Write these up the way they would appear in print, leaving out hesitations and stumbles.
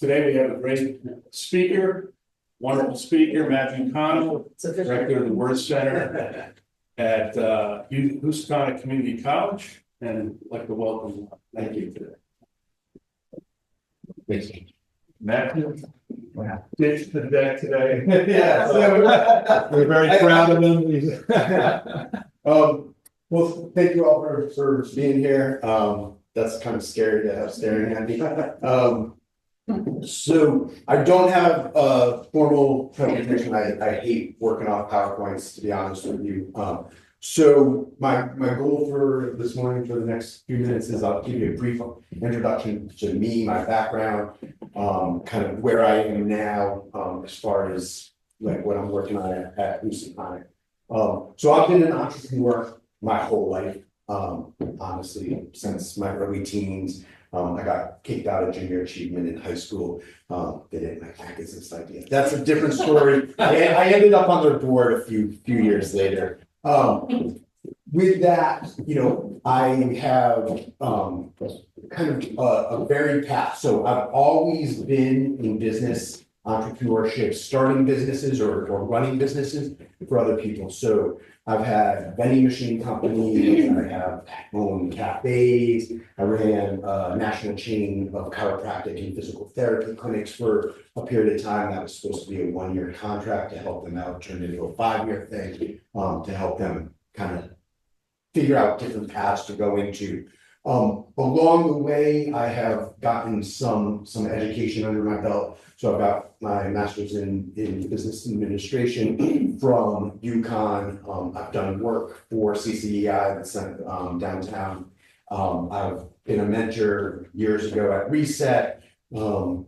Today we have a great speaker, wonderful speaker, Matthew Connell, director of the Werth Center at Housatonic Community College, and I'd like to welcome. Thank you today. Thanks. Matthew, ditched the deck today. Yeah, We're very proud of him. well, thank you all for being here. That's kind of scary to have staring at me. So I don't have a formal presentation. I hate working off PowerPoints, to be honest with you. So my goal for this morning for the next few minutes is I'll give you a brief introduction to me, my background, kind of where I am now, as far as like what I'm working on at Housatonic. So I've been an entrepreneur my whole life, honestly, since my early teens. I got kicked out of junior achievement in high school. They didn't like my business idea. That's a different story. I ended up on their board a few years later. With that, you know, I have kind of a varied path. So I've always been in business, entrepreneurship, starting businesses or running businesses for other people. So I've had vending machine companies, I have owned cafes, I ran a national chain of chiropractic and physical therapy clinics for a period of time. That was supposed to be a 1-year contract to help them out, turned into a 5-year thing, to help them kind of figure out different paths to go into. Along the way, I have gotten some education under my belt. So I've got my master's in business administration from UConn. I've done work for CCEI that's downtown. I've been a mentor years ago at Reset and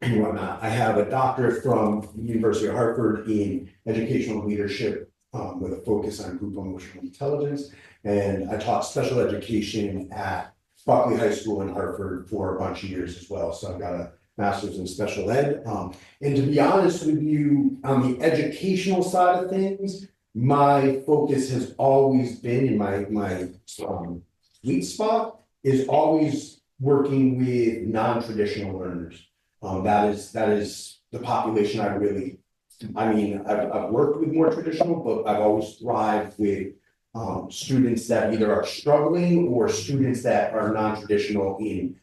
whatnot. I have a doctorate from the University of Hartford in educational leadership with a focus on group emotional intelligence. And I taught special education at Buckley High School in Hartford for a bunch of years as well. So I've got a master's in special ed. And to be honest with you, on the educational side of things, my focus has always been in my sweet spot is always working with non-traditional learners. That is the population I've worked with more traditional, but I've always thrived with students that either are struggling or students that are non-traditional in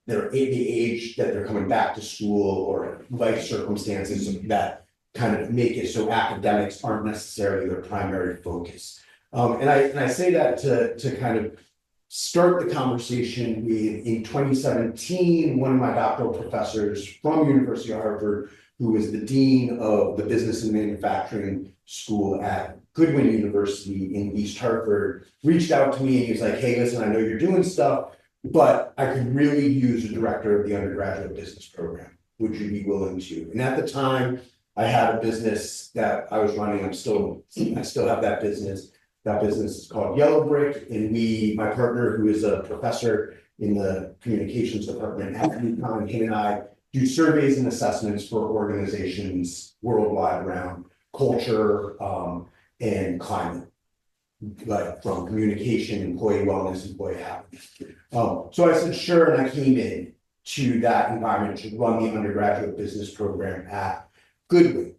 the age that they're coming back to school or life circumstances that kind of make it so academics aren't necessarily their primary focus. And I say that to kind of start the conversation with, in 2017, one of my doctoral professors from University of Hartford, who is the dean of the business and manufacturing school at Goodwin University in East Hartford, reached out to me and he was like, hey, listen, I know you're doing stuff, but I could really use a director of the undergraduate business program. Would you be willing to? And at the time, I had a business that I was running. I still have that business. That business is called Yellow Brick. And my partner, who is a professor in the communications department at UConn, him and I do surveys and assessments for organizations worldwide around culture and climate, like from communication, employee wellness, employee happiness. So I said, sure, and I came in to that environment to run the undergraduate business program at Goodwin,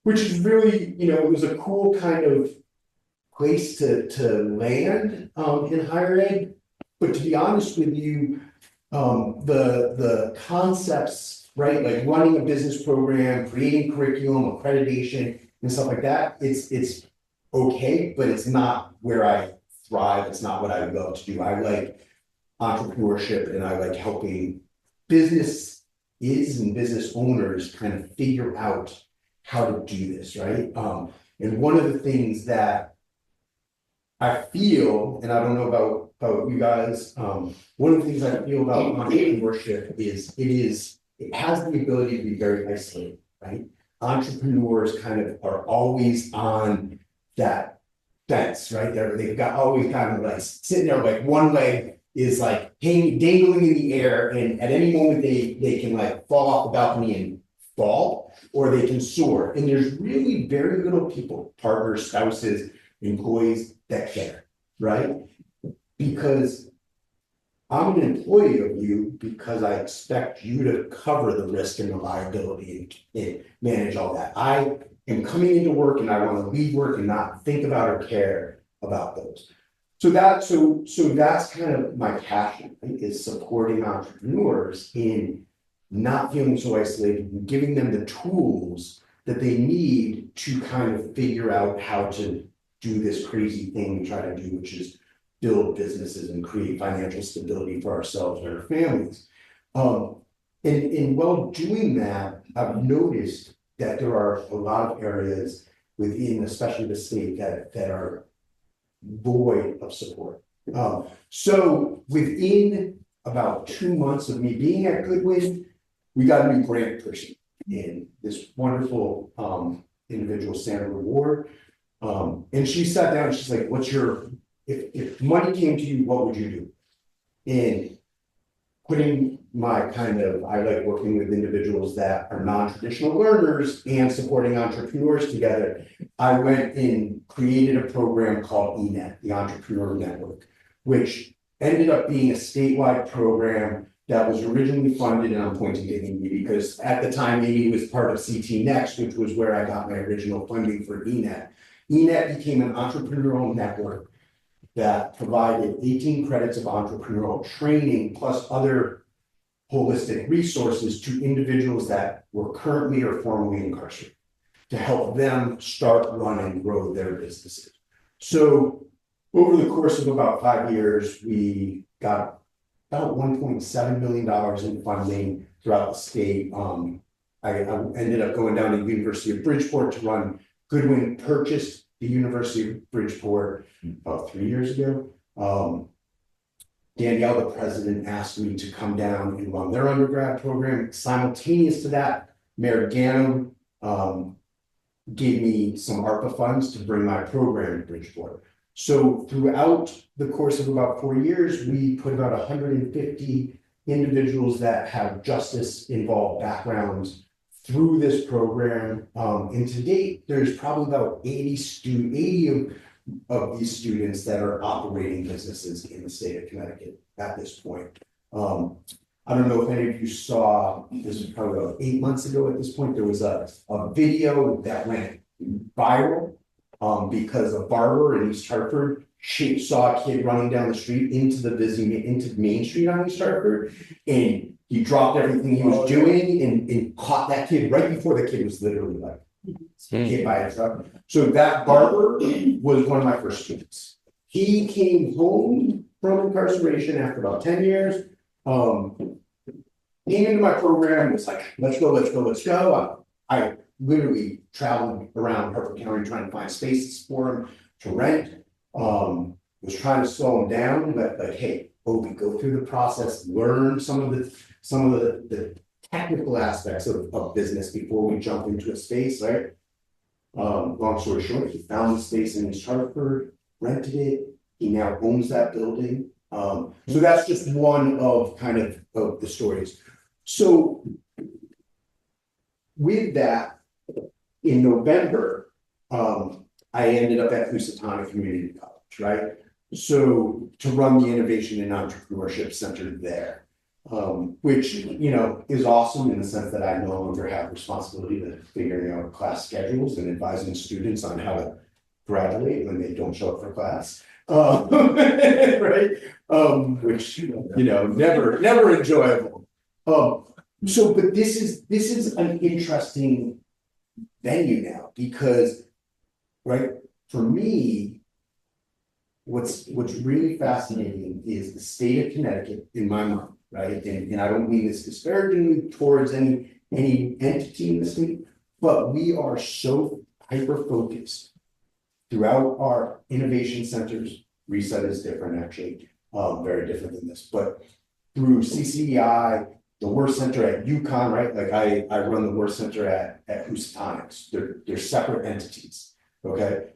which is really, you know, it was a cool kind of place to land in higher ed. But to be honest with you, the concepts, right, like running a business program, creating curriculum, accreditation, and stuff like that, it's okay, but it's not where I thrive. It's not what I love to do. I like entrepreneurship and I like helping businesses and business owners kind of figure out how to do this, right? And one of the things that I feel, and I don't know about you guys, one of the things I feel about entrepreneurship is it has the ability to be very isolating, right? Entrepreneurs kind of are always on that fence, right? They've got always kind of like sitting there, like one leg is like dangling in the air, and at any moment they can like fall off the balcony and fall, or they can soar. And there's really very little people, partners, spouses, employees that care, right? Because I'm an employee of you because I expect you to cover the risk and the liability and manage all that. I am coming into work and I want to leave work and not think about or care about those. So that's kind of my passion, right, is supporting entrepreneurs in not feeling so isolated and giving them the tools that they need to kind of figure out how to do this crazy thing we try to do, which is build businesses and create financial stability for ourselves and our families. And while doing that, I've noticed that there are a lot of areas within, especially the state, that are void of support. So within about 2 months of me being at Goodwin, we got a new grant person in, this wonderful individual, Sandra Ward. And she sat down and she's like, if money came to you, what would you do? And putting my I like working with individuals that are non-traditional learners and supporting entrepreneurs together. I went and created a program called ENET, the Entrepreneur Network, which ended up being a statewide program that was originally funded, and I'm pointing to Amy because at the time Amy was part of CT Next, which was where I got my original funding for ENET. ENET became an entrepreneurial network that provided 18 credits of entrepreneurial training plus other holistic resources to individuals that were currently or formerly incarcerated to help them start, run, and grow their businesses. So over the course of about 5 years, we got about $1.7 million in funding throughout the state. I ended up going down to the University of Bridgeport to run. Goodwin purchased the University of Bridgeport about 3 years ago. Danielle, the president, asked me to come down and run their undergrad program. Simultaneous to that, Mayor Ganem gave me some ARPA funds to bring my program to Bridgeport. So throughout the course of about 4 years, we put about 150 individuals that have justice-involved backgrounds through this program. And to date, there's probably about 80 of these students that are operating businesses in the state of Connecticut at this point. I don't know if any of you saw, this was probably about 8 months ago at this point, there was a video that went viral because a barber in East Hartford saw a kid running down the street into Main Street on East Hartford, and he dropped everything he was doing and caught that kid right before the kid was literally like hit by a truck. So that barber was one of my first students. He came home from incarceration after about 10 years. Came into my program, was like, let's go. I literally traveled around Hartford County trying to find spaces for him to rent. Was trying to slow him down, but like, hey, Obi, go through the process, learn some of the technical aspects of business before we jump into a space, right? Long story short, he found the space in East Hartford, rented it. He now owns that building. So that's just one of of the stories. So with that, in November, I ended up at Housatonic Community College, right? So to run the Innovation and Entrepreneurship Center there, which, is awesome in the sense that I no longer have responsibility to figuring out class schedules and advising students on how to graduate when they don't show up for class. Right? Which, never enjoyable. But this is an interesting venue now because, right, for me, what's really fascinating is the state of Connecticut in my mind, right? And I don't mean this disparagingly towards any entity in the state, but we are so hyper-focused throughout our innovation centers. Reset is different, actually, very different than this, but through CCEI, the Werth Center at UConn, right? Like I run the Werth Center at Housatonics. They're separate entities, okay?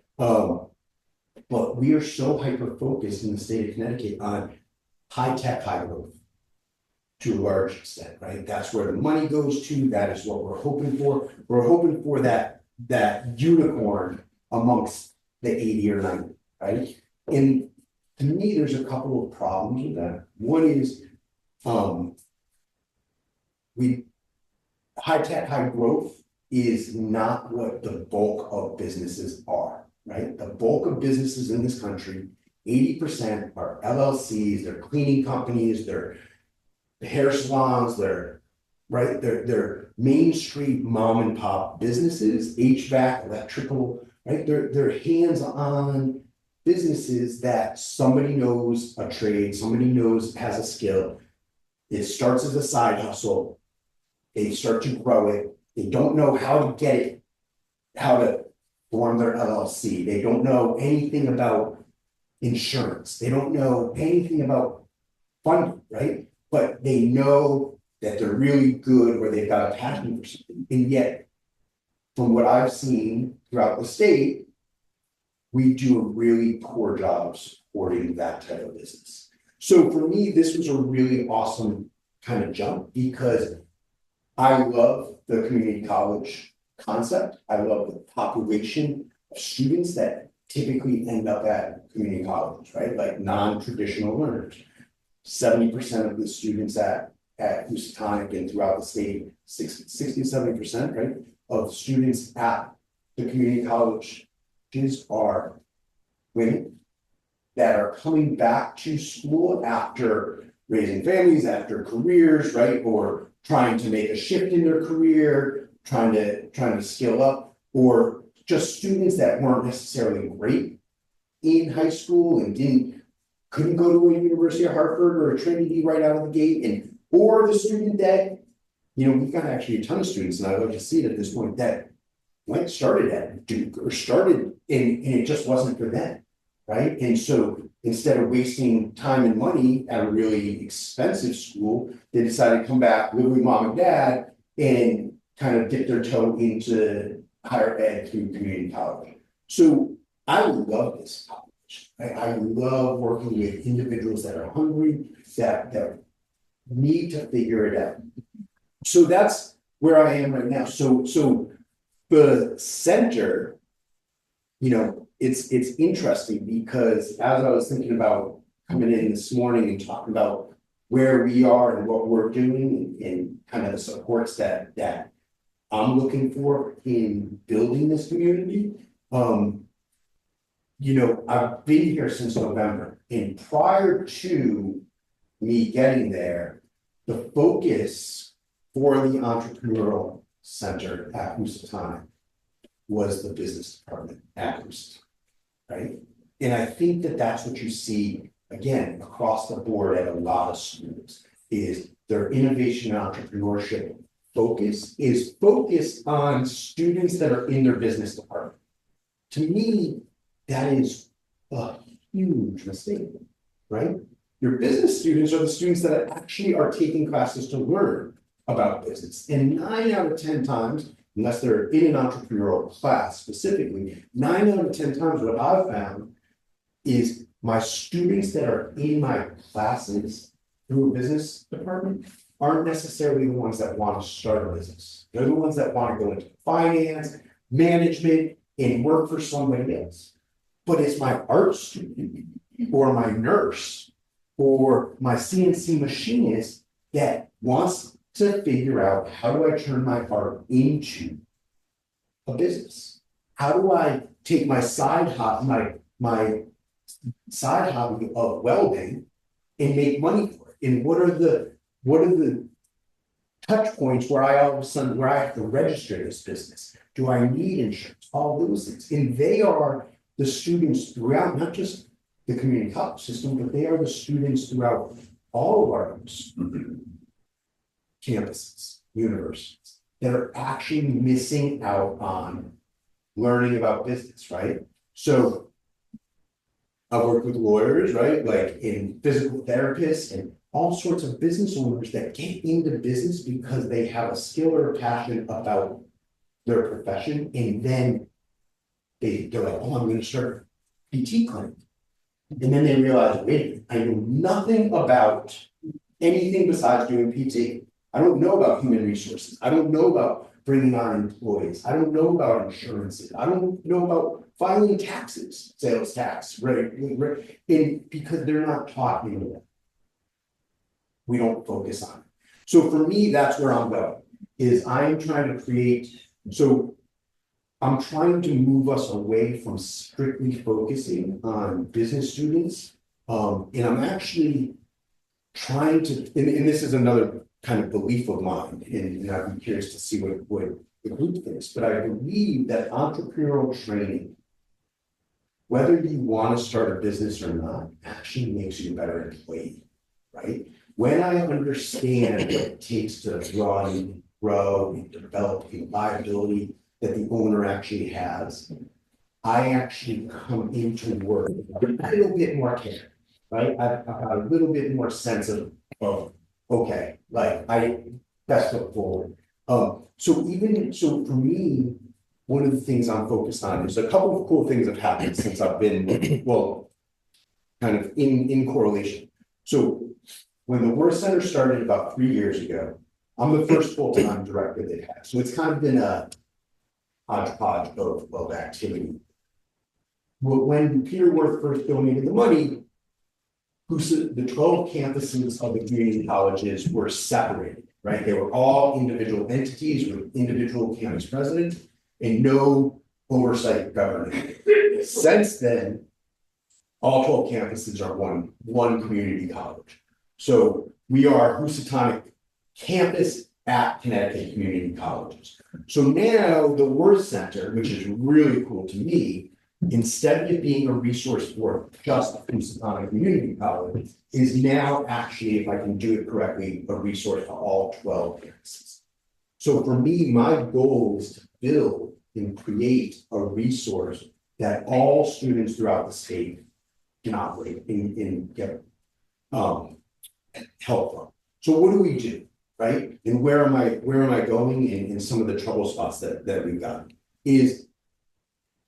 But we are so hyper-focused in the state of Connecticut on high-tech, high growth to a large extent, right? That's where the money goes to. That is what we're hoping for. We're hoping for that unicorn amongst the 80 or 90, right? And to me, there's a couple of problems with that. One is, high tech, high growth is not what the bulk of businesses are, right? The bulk of businesses in this country, 80% are LLCs, they're cleaning companies, they're hair salons, they're Main Street mom and pop businesses, HVAC, electrical, right? They're hands-on businesses that somebody knows a trade, somebody knows has a skill. It starts as a side hustle. They start to grow it. They don't know how to get it, how to form their LLC. They don't know anything about insurance. They don't know anything about funding, right? But they know that they're really good or they've got a passion for something. And yet, from what I've seen throughout the state, we do a really poor job of supporting that type of business. So for me, this was a really awesome kind of jump because I love the community college concept. I love the population of students that typically end up at community college, right? Like non-traditional learners. 70% of the students at Housatonic and throughout the state, 60, 70%, right, of students at the community colleges are women that are coming back to school after raising families, after careers, right, or trying to make a shift in their career, trying to skill up, or just students that weren't necessarily great in high school and couldn't go to a University of Hartford or a Trinity right out of the gate, or the student that, we've got actually a ton of students, and I love to see it at this point, that started at Duke or started and it just wasn't for them, right? And so instead of wasting time and money at a really expensive school, they decided to come back, live with mom and dad, and kind of dip their toe into higher ed through community college. So I love this college. I love working with individuals that are hungry, that need to figure it out. So that's where I am right now. So the center, it's interesting because as I was thinking about coming in this morning and talking about where we are and what we're doing and kind of the supports that I'm looking for in building this community, I've been here since November, and prior to me getting there, the focus for the entrepreneurial center at Housatonic was the business department at Housatonic, right? And I think that that's what you see again across the board at a lot of schools is their innovation and entrepreneurship focus is focused on students that are in their business department. To me, that is a huge mistake, right? Your business students are the students that actually are taking classes to learn about business. And 9 out of 10 times, unless they're in an entrepreneurial class specifically, 9 out of 10 times what I've found is my students that are in my classes through a business department aren't necessarily the ones that want to start a business. They're the ones that want to go into finance, management, and work for somebody else. But it's my art student or my nurse or my CNC machinist that wants to figure out, how do I turn my art into a business? How do I take my side hobby, my side hobby of welding and make money for it? And what are the touch points where I all of a sudden where I have to register this business? Do I need insurance? All those things. And they are the students throughout, not just the community college system, but they are the students throughout all of our campuses, universities, that are actually missing out on learning about business, right? So I work with lawyers, right? Like in physical therapists and all sorts of business owners that get into business because they have a skill or a passion about their profession. And then they're like, oh, I'm going to start a PT clinic. And then they realize, wait, I know nothing about anything besides doing PT. I don't know about human resources. I don't know about bringing on employees. I don't know about insurances. I don't know about filing taxes, sales tax, right? And because they're not taught anymore, we don't focus on it. So for me, that's where I'm going, is I'm trying to create, so I'm trying to move us away from strictly focusing on business students. And I'm actually trying to, and this is another kind of belief of mine, and I'd be curious to see what the group thinks, but I believe that entrepreneurial training, whether you want to start a business or not, actually makes you a better employee, right? When I understand what it takes to run, grow, and develop the liability that the owner actually has, I actually come into work with a little bit more care, right? I've got a little bit more sense of okay, like best foot forward. So for me, one of the things I'm focused on is a couple of cool things have happened since I've been, well, kind of in correlation. So when the Werth Center started about 3 years ago, I'm the first full-time director they've had. So it's kind of been a hodgepodge of activity. Well, when Peter Werth first donated the money, the 12 campuses of the community colleges were separated, right? They were all individual entities with individual campus presidents and no oversight governance. Since then, all 12 campuses are one community college. So we are Housatonic campus at Connecticut Community Colleges. So now the Werth Center, which is really cool to me, instead of it being a resource for just Housatonic Community College, is now actually, if I can do it correctly, a resource for all 12 campuses. So for me, my goal is to build and create a resource that all students throughout the state can operate and get help from. So what do we do, right? And where am I going in some of the trouble spots that we've got is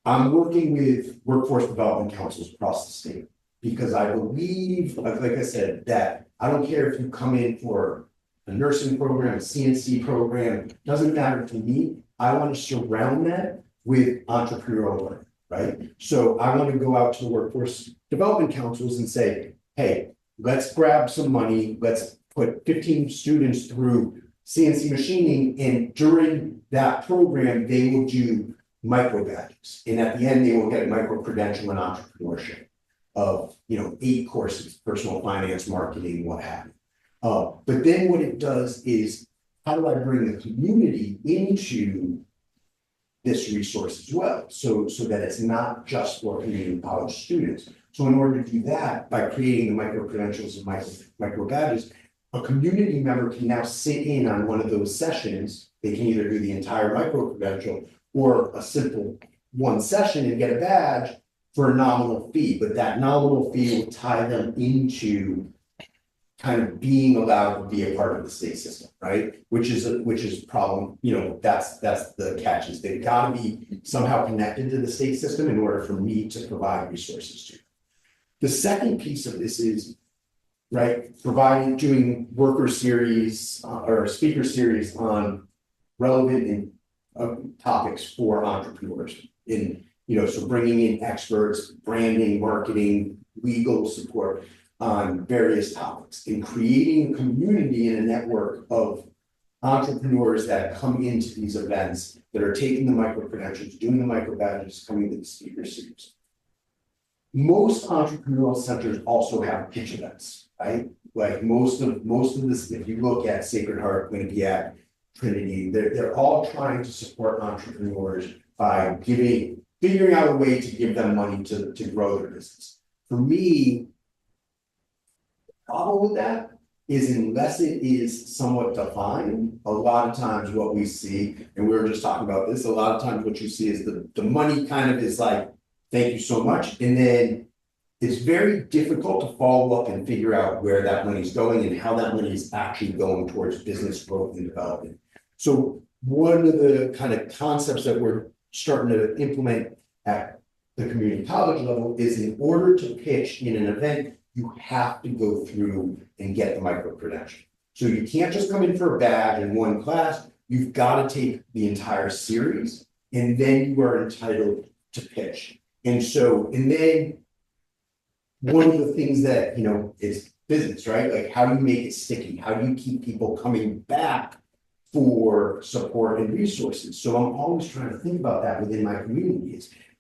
I'm working with workforce development councils across the state because I believe, like I said, that I don't care if you come in for a nursing program, a CNC program, doesn't matter to me. I want to surround that with entrepreneurial learning, right? So I want to go out to the workforce development councils and say, hey, let's grab some money, let's put 15 students through CNC machining, and during that program, they will do micro badges. And at the end, they will get micro credential in entrepreneurship of 8 courses, personal finance, marketing, what have you. But then what it does is, how do I bring the community into this resource as well? So that it's not just for community college students. So in order to do that, by creating the micro credentials and micro badges, a community member can now sit in on one of those sessions. They can either do the entire micro credential or a simple one session and get a badge for a nominal fee, but that nominal fee will tie them into kind of being allowed to be a part of the state system, right? Which is a problem, that's the catch, is they've got to be somehow connected to the state system in order for me to provide resources to them. The second piece of this is, right, doing worker series or speaker series on relevant topics for entrepreneurs so bringing in experts, branding, marketing, legal support on various topics and creating a community and a network of entrepreneurs that come into these events that are taking the micro credentials, doing the micro badges, coming to the speaker series. Most entrepreneurial centers also have pitch events, right? Like most of this, if you look at Sacred Heart, Quinnipiac, Trinity, they're all trying to support entrepreneurs by figuring out a way to give them money to grow their business. For me, the problem with that is unless it is somewhat defined, a lot of times what we see, and we were just talking about this, a lot of times what you see is the money kind of is like, thank you so much. And then it's very difficult to follow up and figure out where that money is going and how that money is actually going towards business growth and development. So one of the kind of concepts that we're starting to implement at the community college level is, in order to pitch in an event, you have to go through and get the micro credential. So you can't just come in for a badge in one class, you've got to take the entire series, and then you are entitled to pitch. And then one of the things that, is business, right? Like, how do you make it sticky? How do you keep people coming back for support and resources? So I'm always trying to think about that within my community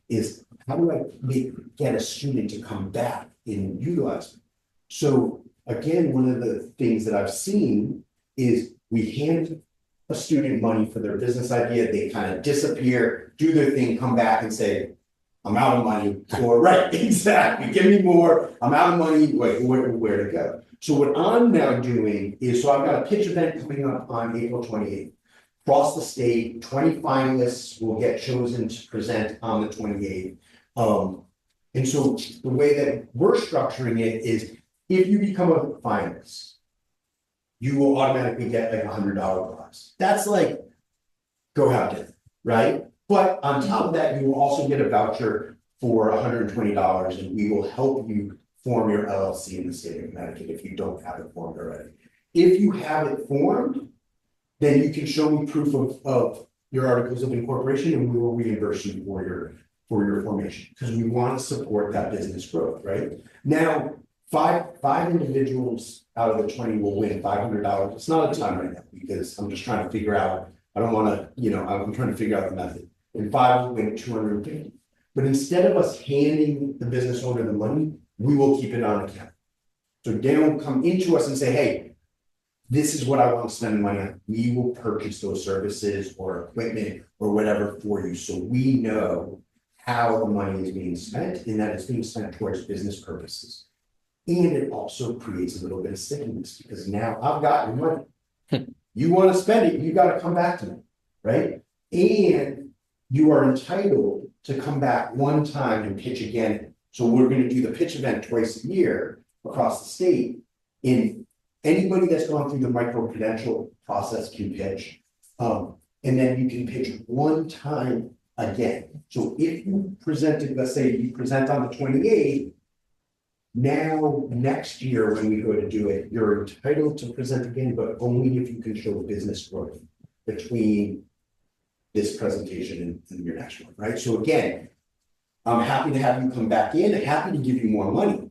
is how do I get a student to come back and utilize it? So again, one of the things that I've seen is we hand a student money for their business idea, they kind of disappear, do their thing, come back and say, I'm out of money, or right, exactly, give me more, I'm out of money, wait, where to go? So what I'm now doing is, so I've got a pitch event coming up on April 28th. Across the state, 20 finalists will get chosen to present on the 28th. And so the way that we're structuring it is, if you become a finalist, you will automatically get like $100 prize. That's like, go have dinner, right? But on top of that, you will also get a voucher for $120, and we will help you form your LLC in the state of Connecticut if you don't have it formed already. If you have it formed, then you can show me proof of your articles of incorporation, and we will reimburse you for your formation, because we want to support that business growth, right? Now, five individuals out of the 20 will win $500. It's not a ton right now, because I'm just trying to figure out, I don't want to, I'm trying to figure out the method. And 5 will win $250. But instead of us handing the business owner the money, we will keep it on account. So they don't come into us and say, hey, this is what I want to spend money on. We will purchase those services or equipment or whatever for you. So we know how the money is being spent, and that it's being spent towards business purposes. And it also creates a little bit of stickiness, because now I've got your money. You want to spend it, you got to come back to me, right? And you are entitled to come back one time and pitch again. So we're going to do the pitch event twice a year across the state. And anybody that's gone through the micro-credential process can pitch. And then you can pitch one time again. So if you presented, let's say you present on the 28th, now next year when we go to do it, you're entitled to present again, but only if you can show business growth between this presentation and your next one, right? So again, I'm happy to have you come back in, I'm happy to give you more money,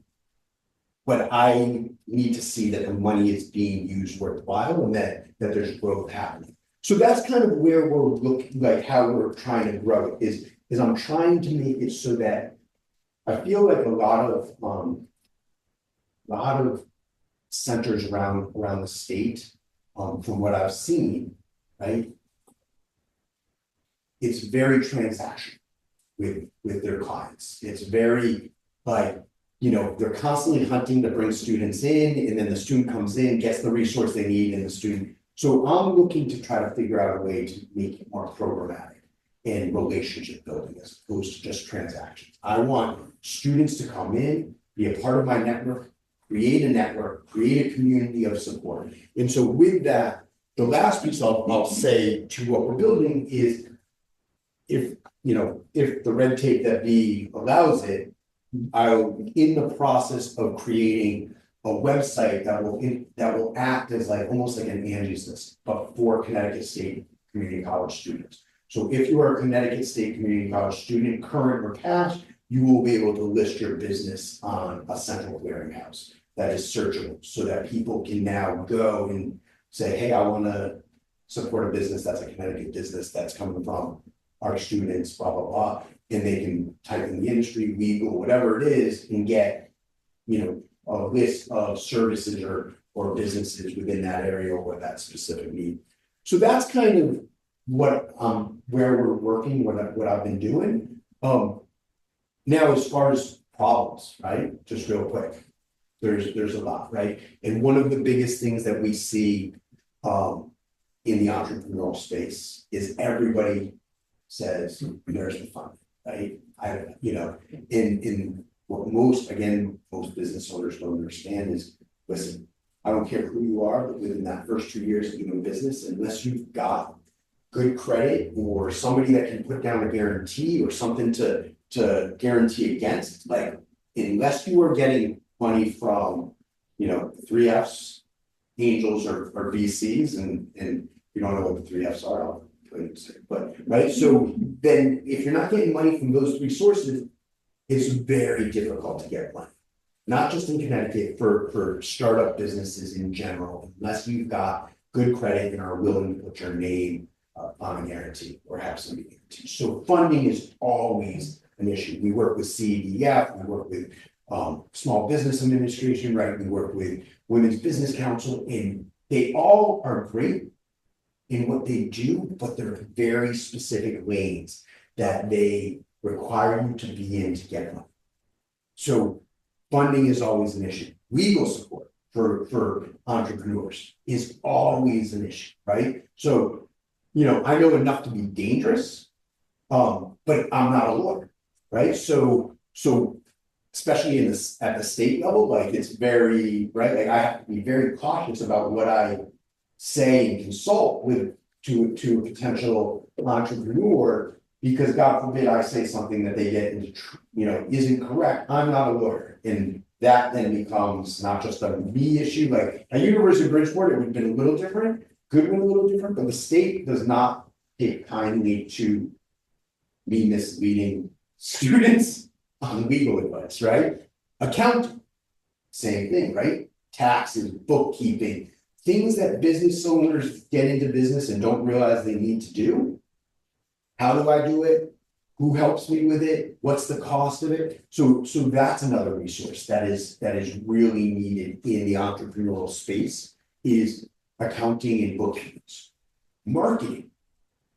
but I need to see that the money is being used worthwhile and that there's growth happening. So that's kind of where we're looking, like how we're trying to grow it is I'm trying to make it so that I feel like a lot of centers around the state, from what I've seen, right? It's very transactional with their clients. It's very like, they're constantly hunting to bring students in, and then the student comes in, gets the resource they need, and the student. So I'm looking to try to figure out a way to make it more programmatic and relationship building as opposed to just transactions. I want students to come in, be a part of my network, create a community of support. And so with that, the last piece I'll say to what we're building is, if the red tape that B allows it, I'm in the process of creating a website that will act as like almost like an Angie's List, but for Connecticut State Community College students. So if you are a Connecticut State Community College student, current or past, you will be able to list your business on a central clearinghouse that is searchable, so that people can now go and say, hey, I want to support a business that's a Connecticut business that's coming from our students, blah, blah, blah. And they can type in the industry, legal, whatever it is, and get, a list of services or businesses within that area or that specific need. So that's kind of what where we're working, what I've been doing. Now, as far as problems, right? Just real quick, there's a lot, right? And one of the biggest things that we see in the entrepreneurial space is everybody says there's the fund, right? In what most business owners don't understand is, listen, I don't care who you are, but within that first 2 years of doing business, unless you've got good credit or somebody that can put down a guarantee or something to guarantee against, like, unless you are getting money from, 3Fs, angels or VCs, and you don't know what the three Fs are, I'll put it in, but, right, so then if you're not getting money from those three sources, it's very difficult to get money. Not just in Connecticut, for startup businesses in general, unless you've got good credit and are willing to put your name on a guarantee or have some guarantee. So funding is always an issue. We work with CEDF, we work with Small Business Administration, right? We work with Women's Business Council, and they all are great in what they do, but there are very specific lanes that they require you to be in to get money. So funding is always an issue. Legal support for entrepreneurs is always an issue, right? So, you know, I know enough to be dangerous, but I'm not a lawyer, right? So especially at the state level, like it's very, right? Like I have to be very cautious about what I say and consult with to a potential entrepreneur, because God forbid I say something that they get into, you know, isn't correct. I'm not a lawyer. And that then becomes not just a me issue. Like at University of Bridgeport, it would have been a little different, could have been a little different, but the state does not take kindly to me misleading students on legal advice, right? Accounting, same thing, right? Taxes, bookkeeping, things that business owners get into business and don't realize they need to do. How do I do it? Who helps me with it? What's the cost of it? So that's another resource that is really needed in the entrepreneurial space is accounting and bookkeeping. Marketing,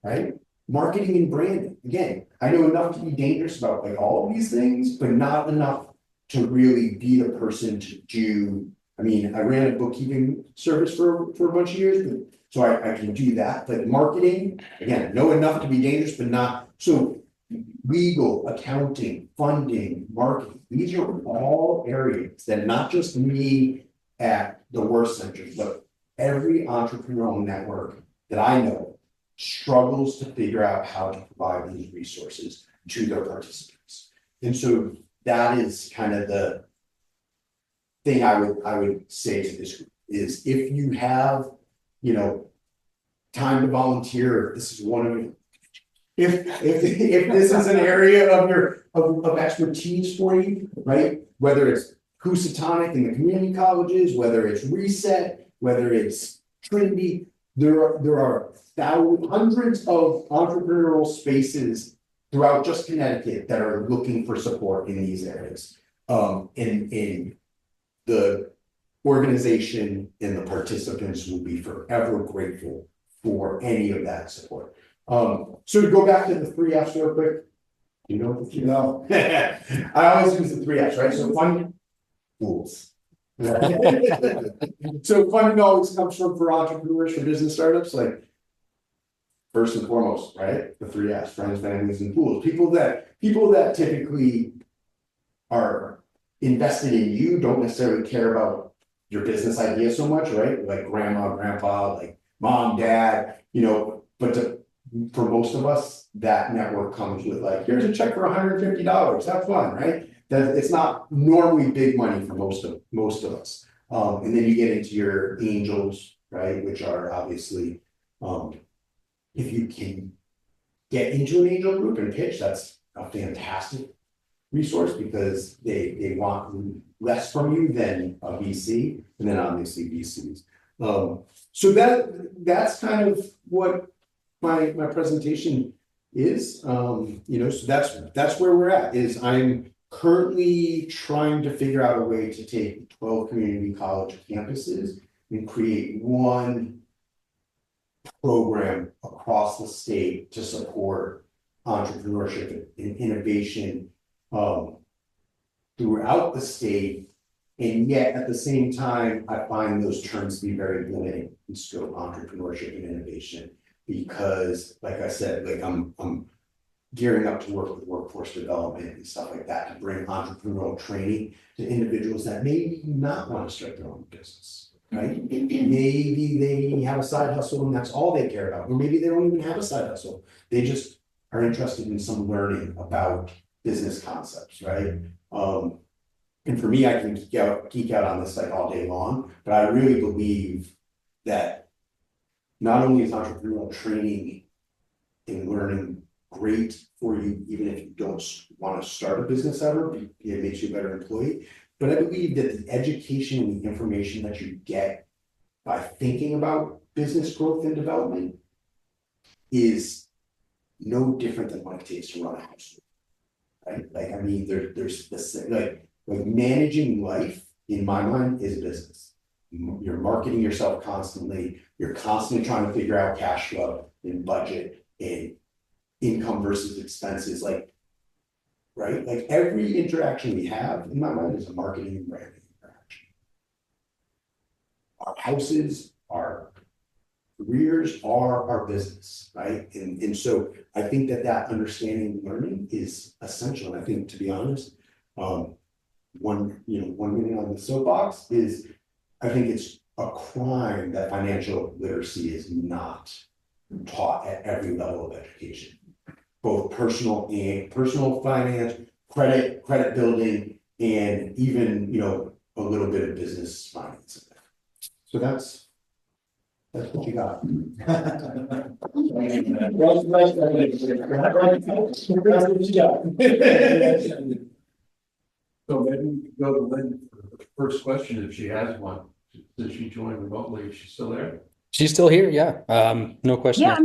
right? Marketing and branding. Again, I know enough to be dangerous about like all of these things, but not enough to really be the person to do. I mean, I ran a bookkeeping service for a bunch of years, but so I can do that. But marketing, again, know enough to be dangerous, but not so. Legal, accounting, funding, marketing, these are all areas that not just me at the Werth Center, but every entrepreneurial network that I know struggles to figure out how to provide these resources to their participants. And so that is kind of the thing I would say to this group is if you have, you know, time to volunteer, if this is one of you. If this is an area of your of expertise for you, right? Whether it's Housatonic in the community colleges, whether it's Reset, whether it's Trinity, there are hundreds of entrepreneurial spaces throughout just Connecticut that are looking for support in these areas. In the organization and the participants will be forever grateful for any of that support. So to go back to the 3 F's real quick, you know what you know? I always use the 3 F's, right? So funding, fools. So funding always comes from for entrepreneurs, for business startups, like first and foremost, right? The 3 F's, friends, families, and fools. People that typically are invested in you don't necessarily care about your business idea so much, right? Like grandma, grandpa, like mom, dad, you know, but for most of us, that network comes with like, here's a check for $150, have fun, right? That it's not normally big money for most of us. And then you get into your angels, right? Which are obviously, if you can get into an angel group and pitch, that's a fantastic resource because they want less from you than a VC, and then obviously VCs. So that's kind of what my presentation is, you know, so that's where we're at. Is I'm currently trying to figure out a way to take 12 community college campuses and create one program across the state to support entrepreneurship and innovation throughout the state. And yet at the same time, I find those terms to be very limiting in scope, entrepreneurship and innovation. Because like I said, like I'm gearing up to work with workforce development and stuff like that to bring entrepreneurial training to individuals that maybe not want to start their own business, right? Maybe they have a side hustle and that's all they care about, or maybe they don't even have a side hustle. They just are interested in some learning about business concepts, right? and for me, I can geek out on this like all day long, but I really believe that not only is entrepreneurial training and learning great for you, even if you don't want to start a business ever, it makes you a better employee. But I believe that the education and the information that you get by thinking about business growth and development is no different than what it takes to run a house. Right? Like, I mean, there's this, like managing life in my mind is a business. You're marketing yourself constantly. You're constantly trying to figure out cash flow and budget and income versus expenses. Like, right? Like every interaction we have in my mind is a marketing and branding interaction. Our houses, our careers are our business, right? And so I think that understanding and learning is essential. And I think, to be honest, one minute on the soapbox is, I think it's a crime that financial literacy is not taught at every level of education, both personal finance, credit building, and even, a little bit of business finance. So that's what you got. So maybe we could go to Lynn for the first question if she has one. Did she join remotely? Is she still there? She's still here, yeah. No question. Yeah,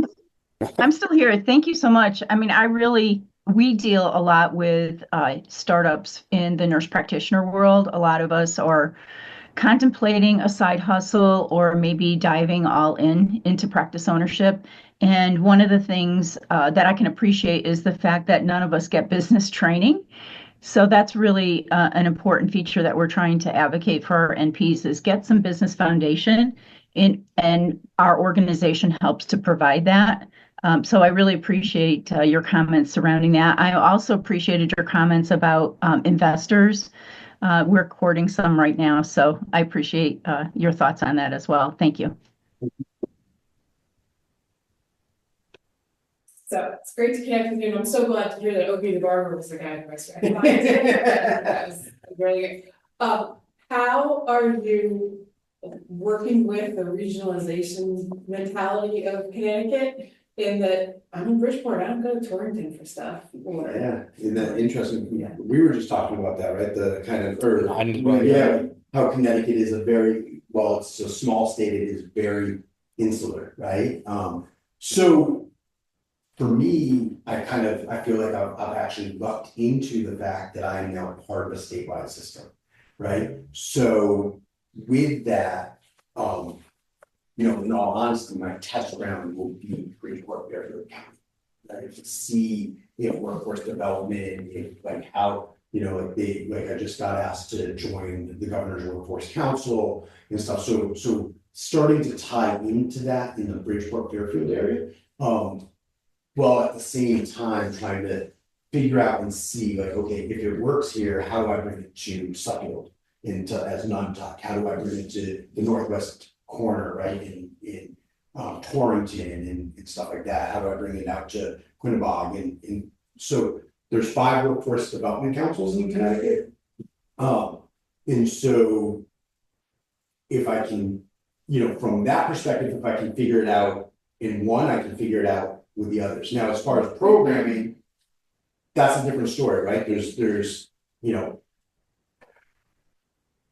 I'm still here. Thank you so much. I mean, we deal a lot with startups in the nurse practitioner world. A lot of us are contemplating a side hustle or maybe diving all into practice ownership. And one of the things that I can appreciate is the fact that none of us get business training. So that's really an important feature that we're trying to advocate for our NPs is get some business foundation and our organization helps to provide that. So I really appreciate your comments surrounding that. I also appreciated your comments about investors. We're courting some right now, so I appreciate your thoughts on that as well. Thank you. So it's great to connect with you, and I'm so glad to hear that Opie the barber was the guy who I started. That was really good. How are you working with the regionalization mentality of Connecticut? In that I'm in Bridgeport, I don't go to Torrington for stuff. Yeah, isn't that interesting? Yeah. We were just talking about that, right? The kind of, Yeah. how Connecticut is it's a small state, it is very insular, right? So for me, I feel like I've actually lucked into the fact that I am now part of a statewide system, right? So with that, in all honesty, my test ground will be Bridgeport, Fairfield County. Right? To see if workforce development, how, I just got asked to join the governor's workforce council and stuff. So starting to tie into that in the Bridgeport, Fairfield area, while at the same time trying to figure out and see, okay, if it works here, how do I bring it to Suffield as Nantucket? How do I bring it to the northwest corner, right, in Torrington and stuff like that? How do I bring it out to Quinnebog? And so there's 5 workforce development councils in Connecticut. And so if I can, from that perspective, if I can figure it out in one, I can figure it out with the others. Now, as far as programming, that's a different story, right? There's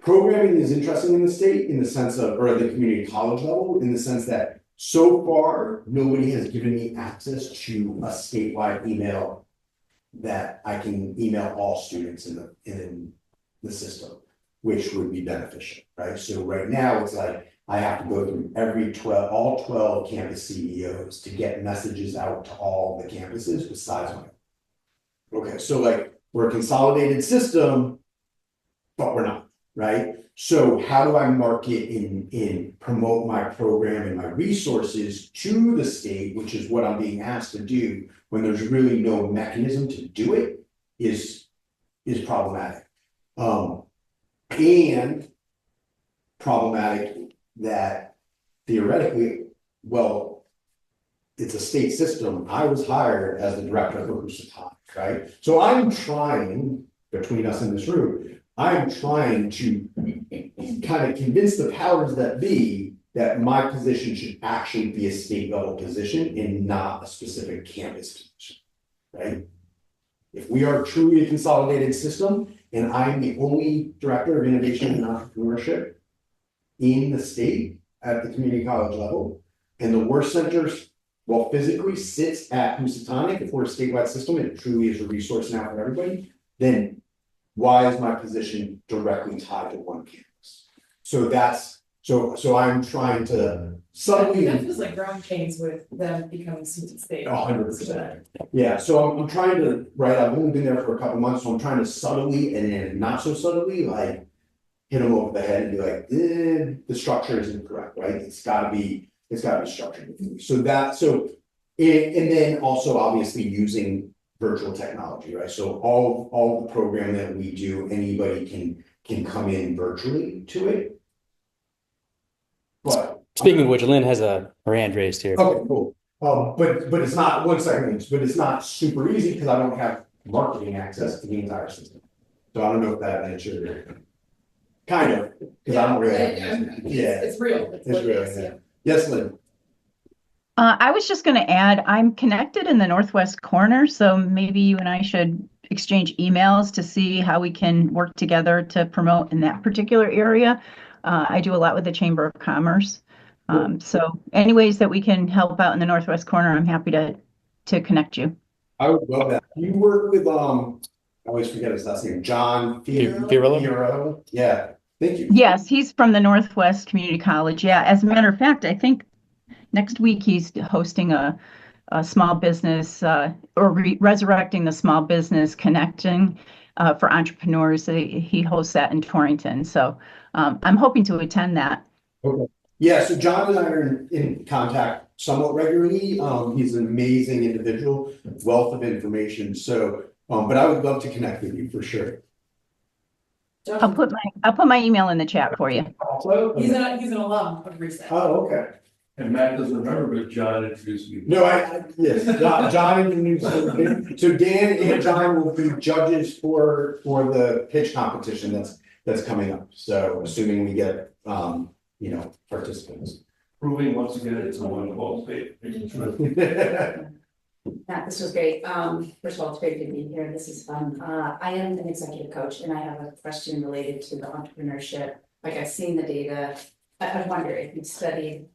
programming is interesting in the state in the sense of, or at the community college level, in the sense that so far, nobody has given me access to a statewide email that I can email all students in the system, which would be beneficial, right? So right now, it's like, I have to go through all 12 campus CEOs to get messages out to all the campuses besides mine. Okay, so we're a consolidated system, but we're not. Right? So how do I market and promote my program and my resources to the state, which is what I'm being asked to do when there's really no mechanism to do it is problematic. And problematic that theoretically, well, it's a state system. I was hired as the director of workforce supply, right? So I'm trying, between us in this room, I am trying to kind of convince the powers that be that my position should actually be a state level position and not a specific campus position, right? If we are truly a consolidated system and I'm the only director of innovation and entrepreneurship in the state at the community college level, and the Werth Center, well, physically sits at Housatonic, if we're a statewide system and it truly is a resource now for everybody, then why is my position directly tied to one campus? So that's, so I'm trying to subtly. That feels like growing pains with them becoming student state. 100%. Yeah, so I'm trying to, right, I've only been there for a couple months, so I'm trying to subtly and then not so subtly, like, hit them over the head and be like, the structure isn't correct, right? It's gotta be structured. So and then also obviously using virtual technology, right? So all the program that we do, anybody can come in virtually to it. But Speaking of which, Lynn has her hand raised here. okay, cool. But it's not, one second, but it's not super easy because I don't have marketing access to the entire system. So I don't know if that answered it. Kind of, because I don't really have. Yeah, It's real. it's real, yeah. Yes, Lynn. I was just going to add, I'm connected in the northwest corner, so maybe you and I should exchange emails to see how we can work together to promote in that particular area. I do a lot with the Chamber of Commerce. So any ways that we can help out in the northwest corner, I'm happy to connect you. I would love that. You work with, I always forget his last name, John Fiorillo? Fiorillo. Yeah, thank you. Yes, he's from the Northwest Community College. Yeah, as a matter of fact, I think next week he's hosting a small business resurrecting the small business connecting for entrepreneurs. He hosts that in Torrington. So I'm hoping to attend that. Okay. Yeah, so John and I are in contact somewhat regularly. He's an amazing individual, wealth of information. So, but I would love to connect with you for sure. I'll put my email in the chat for you. He's an alum of Reset. Oh, okay. And Matt doesn't remember, but John introduced me. No, yes, John introduced me. So Dan and John will be judges for the pitch competition that's coming up. So assuming we get, participants. Proving once again, it's a one-call state. Matt, this was great. First of all, it's great to be here. This is fun. I am an executive coach and I have a question related to the entrepreneurship. Like I've seen the data. I wonder if you've studied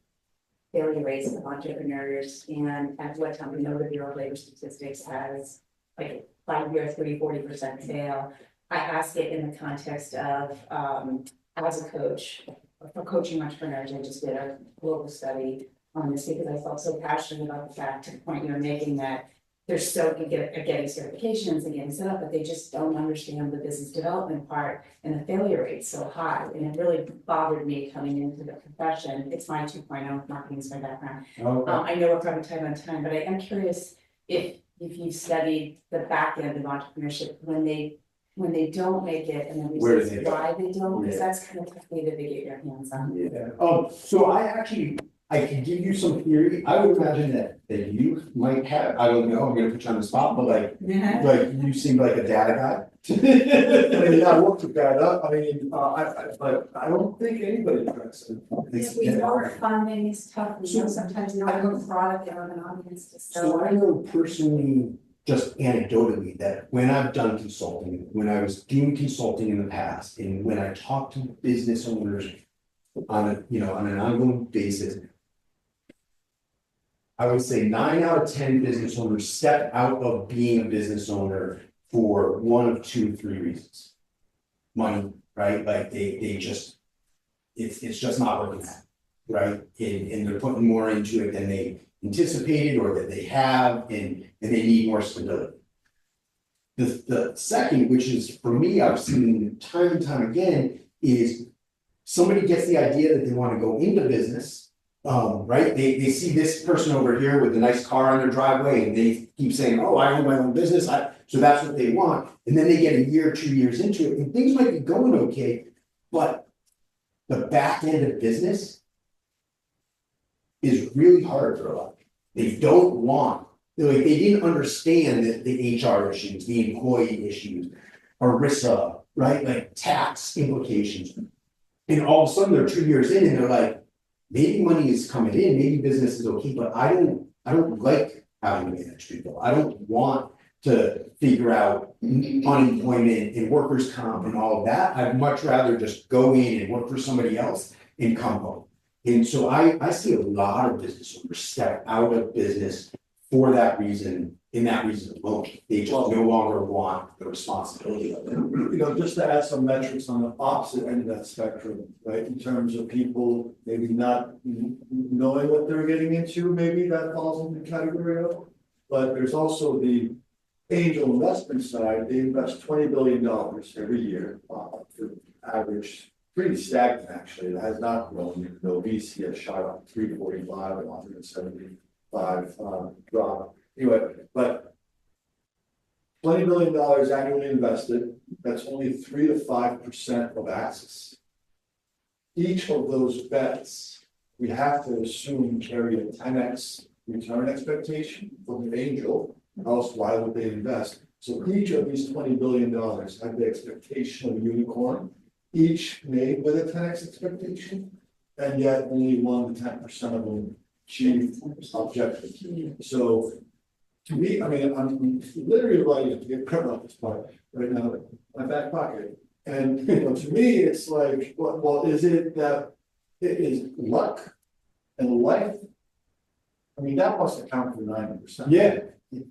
failure rates of entrepreneurs and at what time we know the Bureau of Labor Statistics has like 5 year 40% fail. I ask it in the context of as a coach for coaching entrepreneurs. I just did a global study on this because I felt so passionate about the fact to the point you're making that they're so good at getting certifications and getting set up, but they just don't understand the business development part and the failure rate's so high. And it really bothered me coming into the profession. It's my 2.0, marketing is my background. Okay. I know we're probably tight on time, but I am curious if you've studied the back end of entrepreneurship when they don't make it and then Where do they go? why they don't, because Yeah. that's kind of tough data to get your hands on. Yeah. So I can give you some theory. I would imagine that you might have, I don't know, I'm gonna put you on the spot, but like you seem like a data guy. I mean, I looked at that up, but I don't think anybody tries to. We know funding is tough, we know sometimes you don't have a product or an audience to sell. So I know personally, just anecdotally, that when I've done consulting, when I was doing consulting in the past, and when I talk to business owners on an ongoing basis, I would say 9 out of 10 business owners step out of being a business owner for one of 2, 3 reasons. Money, right? Like they just, it's just not working out, right? And they're putting more into it than they anticipated or that they have, and they need more stability. The second, which is for me, I've seen time and time again, is somebody gets the idea that they want to go into business. Right? They see this person over here with a nice car on their driveway and they keep saying, oh, I own my own business. So that's what they want. And then they get a year, 2 years into it and things might be going okay, but the back end of business is really hard for a lot of people. They don't want, they didn't understand that the HR issues, the employee issues, ERISA, right? Like tax implications. And all of a sudden they're 2 years in and they're like, maybe money is coming in, maybe business is okay, but I don't like having to manage people. I don't want to figure out unemployment and workers' comp and all of that. I'd much rather just go in and work for somebody else and come home. And so I see a lot of business owners step out of business for that reason, in that reason alone. They just no longer want the responsibility of it. You know, just to add some metrics on the opposite end of that spectrum, right, in terms of people maybe not knowing what they're getting into, maybe that falls in the category of. But there's also the angel investment side. They invest $20 billion every year, for average, pretty stagnant actually. It has not grown. The VC has shot up 345 and 175 drop. Anyway, but $20 billion annually invested, that's only 3 to 5% of assets. Each of those bets, we have to assume carry a 10x return expectation from the angel, else why would they invest? So each of these $20 billion have the expectation of a unicorn, each made with a 10x expectation, and yet only 1 to 10% of them achieve objectives. So to me, I mean, I'm literally writing to get credit on this part right now, in my back pocket. And you know, to me, it's like, well, is it that it is luck and life? I mean, that must account for 90%. Yeah,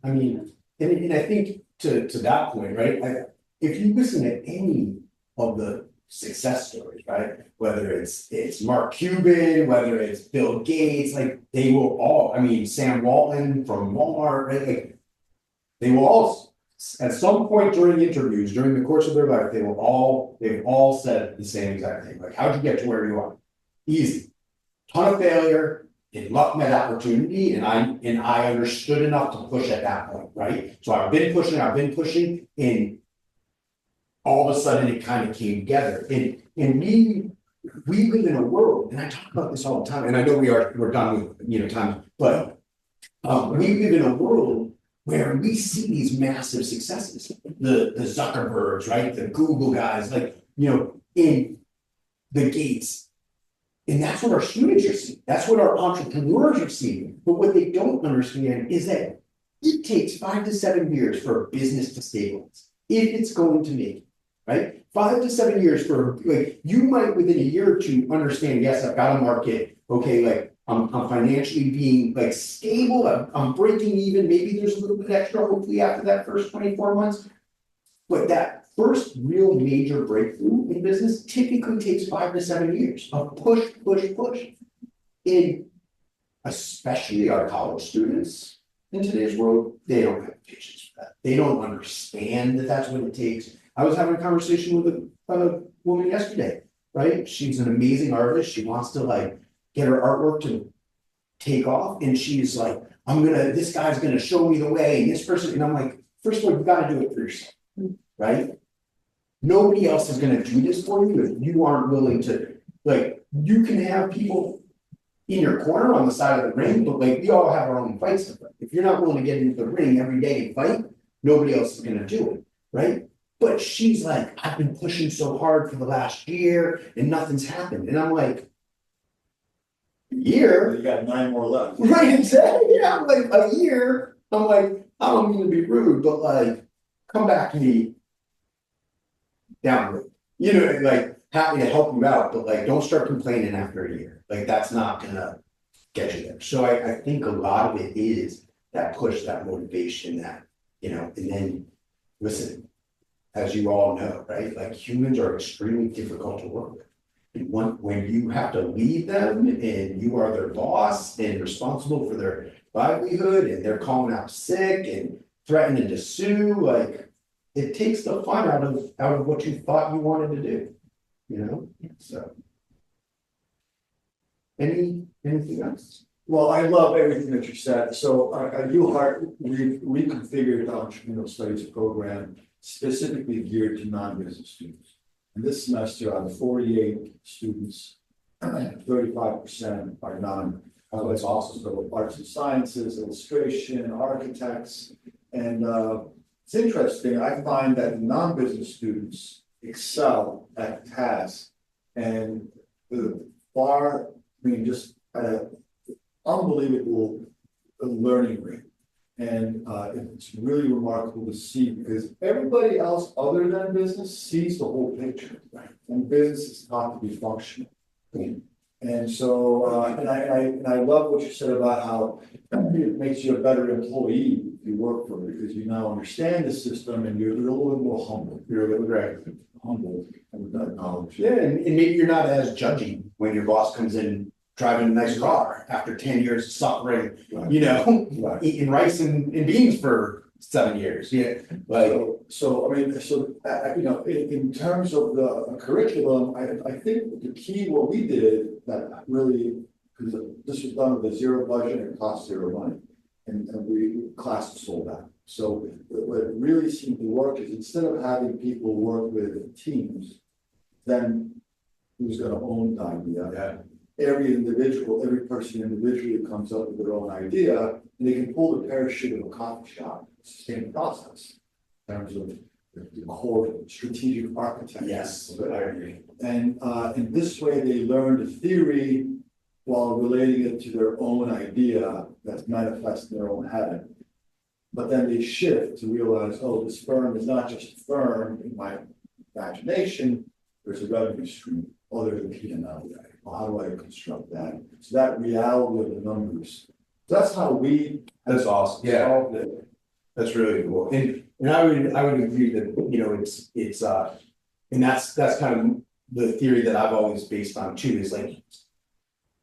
I mean, and I think to that point, right? If you listen to any of the success stories, right? Whether it's Mark Cuban, whether it's Bill Gates, like they will all, I mean, Sam Walton from Walmart, right? Like they will all, at some point during interviews, during the course of their life, they've all said the same exact thing. Like, how'd you get to where you are? Easy. Ton of failure, and luck met opportunity, and I understood enough to push at that point, right? So I've been pushing, and all of a sudden it kind of came together. And we live in a world, and I talk about this all the time, and I know we're done with time, but we live in a world where we see these massive successes, the Zuckerbergs, right? The Google guys, like, in the Gates. And that's what our students are seeing. That's what our entrepreneurs are seeing. But what they don't understand is that it takes 5 to 7 years for a business to stabilize, if it's going to make it, right? 5 to 7 years for, like, you might within a year or two understand, yes, I've got a market. Okay, like I'm financially being like stable. I'm breaking even. Maybe there's a little bit extra, hopefully after that first 24 months. But that first real major breakthrough in business typically takes 5 to 7 years of push. In especially our college students in today's world, they don't have patience for that. They don't understand that that's what it takes. I was having a conversation with a woman yesterday, right? She's an amazing artist. She wants to like get her artwork to take off. And she's like, this guy's gonna show me the way, and this person, and I'm like, first of all, you gotta do it for yourself. Right? Nobody else is going to do this for you if you aren't willing to, like, you can have people in your corner on the side of the ring, but like we all have our own fights to fight. If you're not willing to get into the ring every day and fight, nobody else is going to do it, right? But she's like, I've been pushing so hard for the last year and nothing's happened. And I'm like, a year? You got 9 more left. Right, exactly. Yeah, I'm like, a year. I'm like, I don't mean to be rude, but like, come back to me down the road. Like happy to help you out, but like don't start complaining after a year. Like that's not gonna get you there. So I think a lot of it is that push, that motivation, that, and then listen, as you all know, right? Like humans are extremely difficult to work with. And when you have to lead them and you are their boss and responsible for their livelihood and they're calling out sick and threatening to sue, like it takes the fun out of what you thought you wanted to do, So anything else? Well, I love everything that you said. So at UHeart, we reconfigured the entrepreneurial studies program specifically geared to non-business students. And this semester, out of 48 students, 35% are non. It's also sort of arts and sciences, illustration, architects, and it's interesting. I find that non-business students excel at tasks and the far, I mean, just unbelievable learning rate. And it's really remarkable to see because everybody else other than business sees the whole picture. Right? And business is taught to be functional. And so, and I love what you said about how it makes you a better employee if you work for it because you now understand the system and you're a little bit more humble. You're a little bit humble with that knowledge. Yeah, and maybe you're not as judging when your boss comes in driving a nice car after 10 years of suffering, you know, eating rice and beans for 7 years. Yeah, like so I mean, you know, in terms of the curriculum, I think the key what we did that really because this was done with a zero budget and cost zero money, and we classes sold out. So what really seemed to work is instead of having people work with teams, then who's going to own the idea? Yeah. Every person individually comes up with their own idea, and they can pull the parachute of a coffee shop. It's the same process in terms of the core strategic architecture. yes, I agree. And in this way, they learn the theory while relating it to their own idea that's manifest in their own habit. But then they shift to realize, oh, this firm is not just a firm in my imagination, there's a revenue stream other than P&L. Well, how do I construct that? So that reality of the numbers. That's how we. That's awesome. Yeah, that's really cool. And I would agree that, you know, it's and that's kind of the theory that I've always based on too, is like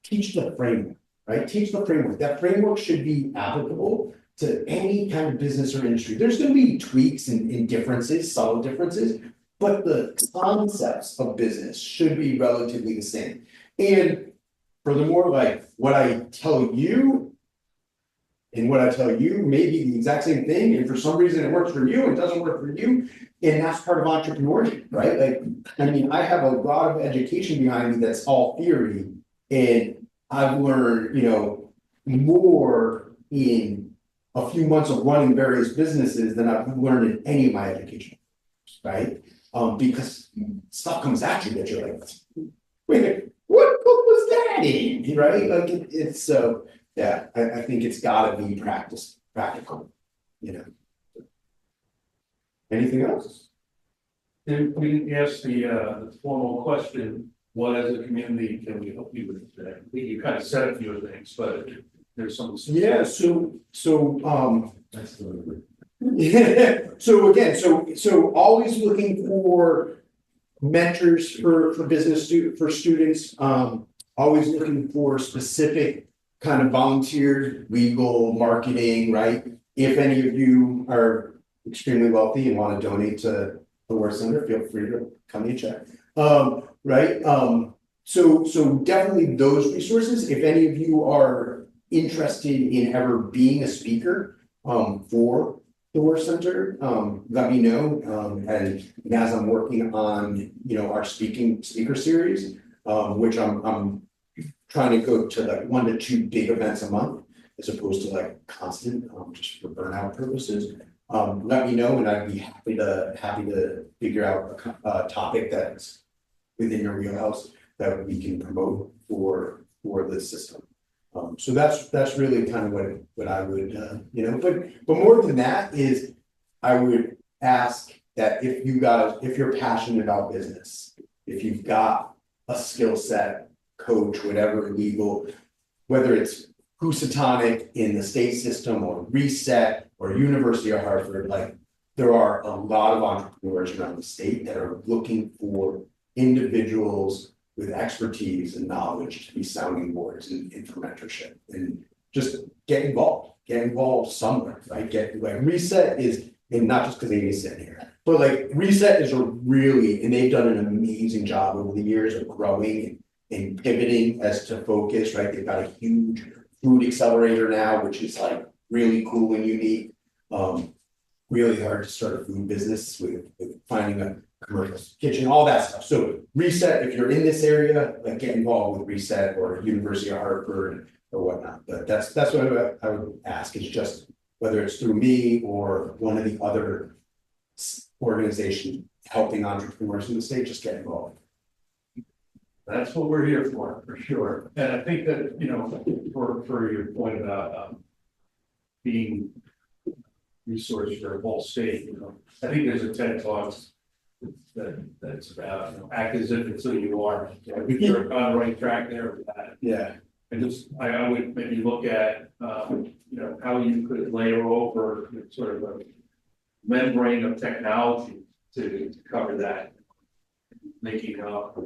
teach the framework, right? Teach the framework. That framework should be applicable to any kind of business or industry. There's going to be tweaks and differences, subtle differences, but the concepts of business should be relatively the same. And furthermore, like what I tell you and what I tell you may be the exact same thing. And for some reason it works for you, it doesn't work for you. And that's part of entrepreneurship, right? Like, I mean, I have a lot of education behind me that's all theory. And I've learned, you know, more in a few months of running various businesses than I've learned in any of my education, right? Because stuff comes at you that you're like, wait, what book was that in, right? Like it's so, yeah, I think it's gotta be practical, you know. Anything else? And we asked the formal question, what as a community can we help you with today? You kind of said a few things, but there's some. Yeah, yeah, so again, so always looking for mentors for students, always looking for specific kind of volunteer, legal, marketing, right? If any of you are extremely wealthy and want to donate to the Werth Center, feel free to come and check. Right? So definitely those resources. If any of you are interested in ever being a speaker for the Werth Center, let me know. And as I'm working on, you know, our speaker series, which I'm trying to go to like 1 to 2 big events a month, as opposed to like constant, just for burnout purposes. Let me know, and I'd be happy to figure out a topic that's within your wheelhouse that we can promote for this system. So that's really kind of what I would you know, but more than that is I would ask that if you're passionate about business, if you've got a skill set, coach, whatever, legal, whether it's Housatonic in the state system or Reset or University of Hartford, like there are a lot of entrepreneurs around the state that are looking for individuals with expertise and knowledge to be sounding boards and for mentorship, and just get involved somewhere, right? Like Reset is, and not just because Amy's sitting here, but like Reset is and they've done an amazing job over the years of growing and pivoting as to focus, right? They've got a huge food accelerator now, which is like really cool and unique. Really hard to start a food business with finding a commercial kitchen, all that stuff. So Reset, if you're in this area, like get involved with Reset or University of Hartford or whatnot. But that's what I would ask, is just whether it's through me or one of the other organization helping entrepreneurs in the state, just get involved. That's what we're here for sure. And I think that, you know, for your point about being resource for the whole state, you know, I think there's a TED Talk that's about, you know, act as if it's who you are. I think you're on the right track there with that. Yeah. And just, I would maybe look at, you know, how you could layer over sort of a membrane of technology to cover that. Making up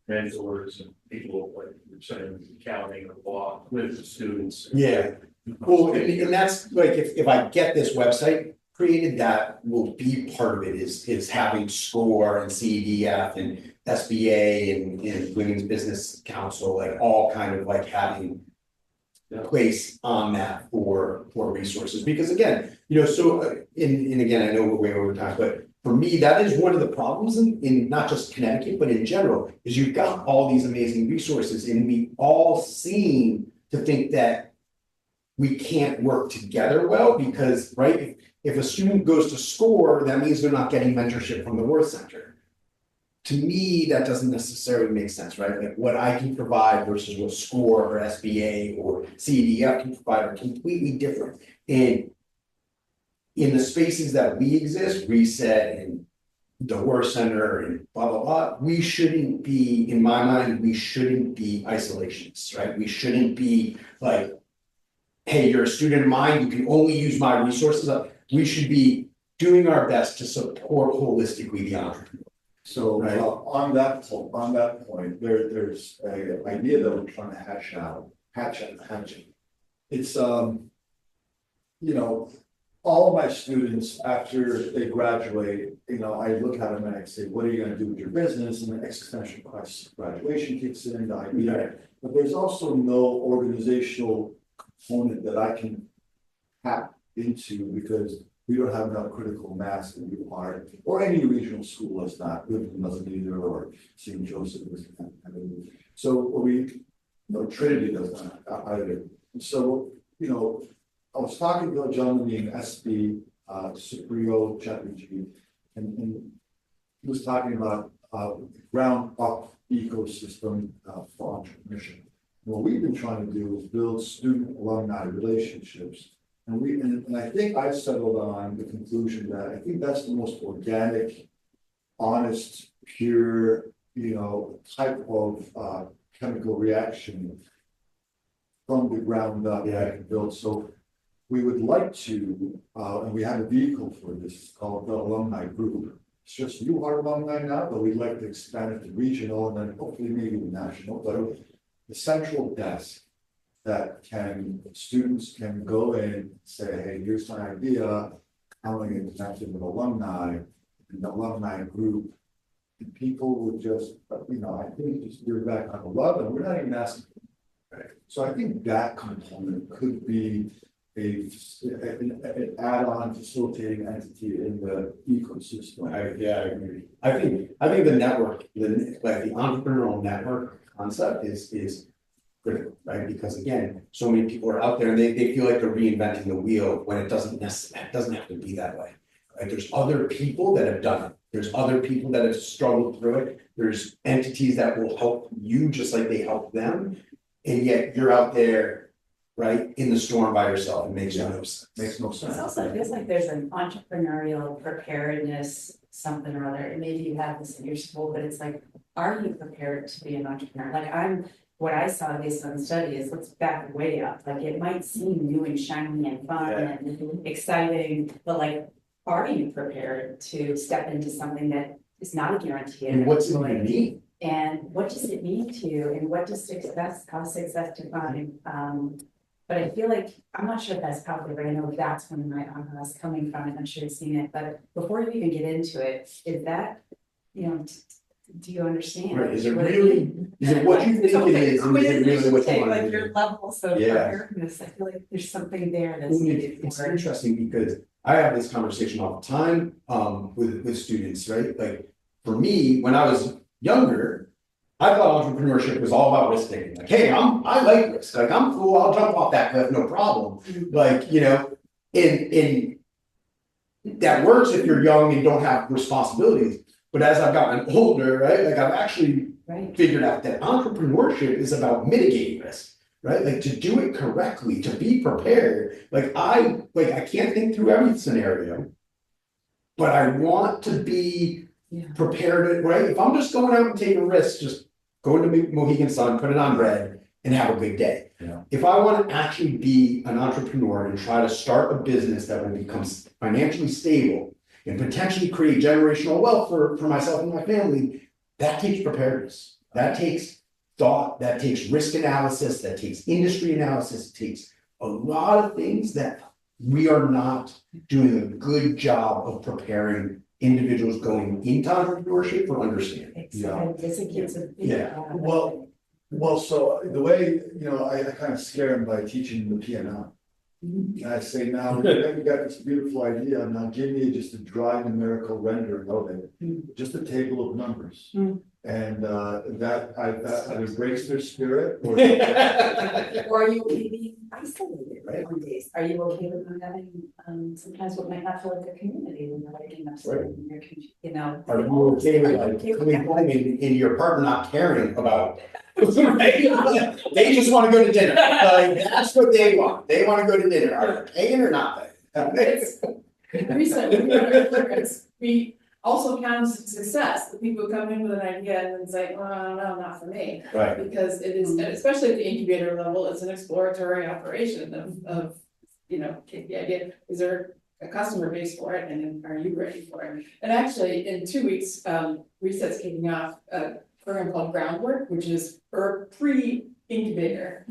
mentors and people like you're saying, accounting or law with the students. Yeah. Well, and that's like, if I get this website created, that will be part of it, is having SCORE and CEDF and SBA and Women's Business Council, like all kind of like having place on that for resources, because again, you know, so and again, I know we're way over time, but for me, that is one of the problems in not just Connecticut, but in general, is you've got all these amazing resources and we all seem to think that we can't work together well, because, right, if a student goes to SCORE, that means they're not getting mentorship from the Werth Center. To me, that doesn't necessarily make sense, right? Like what I can provide versus what SCORE or SBA or CEDF can provide are completely different. And in the spaces that we exist, Reset and the Werth Center and blah, blah, blah, we shouldn't be, in my mind, we shouldn't be isolationists, right? We shouldn't be like, hey, you're a student of mine, you can only use my resources. We should be doing our best to support holistically the entrepreneur. So Right. on that point, there's an idea that we're trying to hatch. It's you know, all of my students, after they graduate, you know, I look at them and I say, what are you going to do with your business? And the existential crisis of graduation kicks in, the idea. But there's also no organizational component that I can tap into, because we don't have enough critical mass that we require, or any regional school does not. Liverpool doesn't either, or St. Joseph doesn't have any. So Trinity does not either. So, you know, I was talking to a gentleman named SB Suprio Chatterjee, and he was talking about ground up ecosystem for entrepreneurship. What we've been trying to do is build student alumni relationships. And I think I've settled on the conclusion that I think that's the most organic, honest, pure, you know, type of chemical reaction from the ground up that I can build. So we would like to, and we have a vehicle for this called the Alumni Group. It's just you are alumni now, but we'd like to expand it to regional and then hopefully maybe national. But the central desk that students can go in and say, hey, here's my idea, how am I going to connect it with alumni, and the alumni group, and people would just, you know, I think just you're back on 11, we're not even asking. Right. So I think that component could be an add-on facilitating entity in the ecosystem. I agree. I think the network, the entrepreneurial network concept is critical, right? Because again, so many people are out there and they feel like they're reinventing the wheel when it doesn't have to be that way. Right? There's other people that have done it. There's other people that have struggled through it. There's entities that will help you just like they help them. And yet you're out there, right, in the storm by yourself. It makes no sense. Makes no sense. It also feels like there's an entrepreneurial preparedness, something or other, and maybe you have this in your school, but it's like, are you prepared to be an entrepreneur? Like what I saw based on the study is let's back way up. Like it might seem new and shiny and fun and exciting, but like, are you prepared to step into something that is not a guarantee? And what's it even mean? And what does it mean to you? And what does success, how success define? But I feel like, I'm not sure if that's out there, but I know that's when my aha is coming from, and I'm sure you've seen it, but before you even get into it, is that, you know, do you understand? Right. Is it what you think it is, and is it really what you want like to your do? levels of preparedness, I feel like there's something there that's needed It's for it. interesting because I have this conversation all the time with students, right? Like for me, when I was younger, I thought entrepreneurship was all about risk taking. Like, hey, I like risk. Like I'm cool. I'll jump off that cliff, no problem. Like, you know, and that works if you're young and don't have responsibilities. But as I've gotten older, right, like I've actually Right. figured out that entrepreneurship is about mitigating risk, right? Like to do it correctly, to be prepared. I can't think through every scenario, but I want to be Yeah. prepared, right? If I'm just going out and taking risks, just go into Mohegan Sun, put it on red, and have a good day. Yeah. If I want to actually be an entrepreneur and try to start a business that will become financially stable and potentially create generational wealth for myself and my family, that takes preparedness. That takes thought, that takes risk analysis, that takes industry analysis, it takes a lot of things that we are not doing a good job of preparing individuals going into entrepreneurship for understanding. Exactly. I think it's a big. Yeah. Well, so the way, I kind of scare them by teaching the P&L. Mhm. And I say, now, you got this beautiful idea, now give me just a dry numerical rendering of it, just a table of numbers. Mm. And that either breaks their spirit or. Or are you okay being isolated, right, on days? Are you okay with not having, sometimes what might not feel like a community when you're waking up, Right. and you're, you know. Are you okay with Are you like okay with coming that? home and your partner not caring about? They just want to go to dinner, like, that's what they want, they want to go to dinner, are they paying or not paying? It's recently, we had a clearance, we also count as a success, the people who come in with an idea and then say, well, no, not for me. Right, Because it is, and especially at the incubator level, it's an exploratory operation of, take the idea, is there a customer base for it, and then are you ready for it? And actually, in 2 weeks, Reset's kicking off a program called Groundwork, which is for pre-incubator.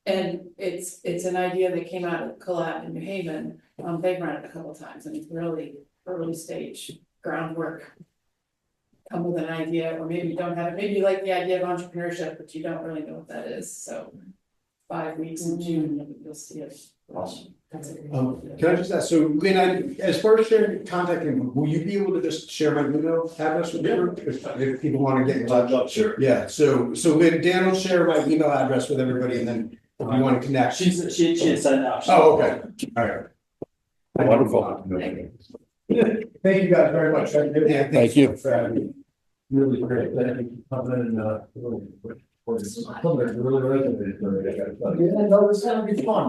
And it's an idea that came out of Collab in New Haven, they've run it a couple of times, and it's really early stage groundwork. Come with an idea, or maybe you don't have it, maybe you like the idea of entrepreneurship, but you don't really know what that is, so. 5 weeks in June, you'll see it. Awesome. That's a great. Can I just ask, so Lynn, as far as sharing contact info, will you be able to just share my email address with you? If people want to get in touch? Sure. Yeah, so Lynn, Dan will share my email address with everybody, and then if you want to connect. She had sent out. Oh, okay, all right. Wonderful. Thank you guys very much. Yeah, Thank you. for having me. Really great, thank you for coming in, really resonated for me, I gotta tell you. Yeah, no, it's gonna be fun.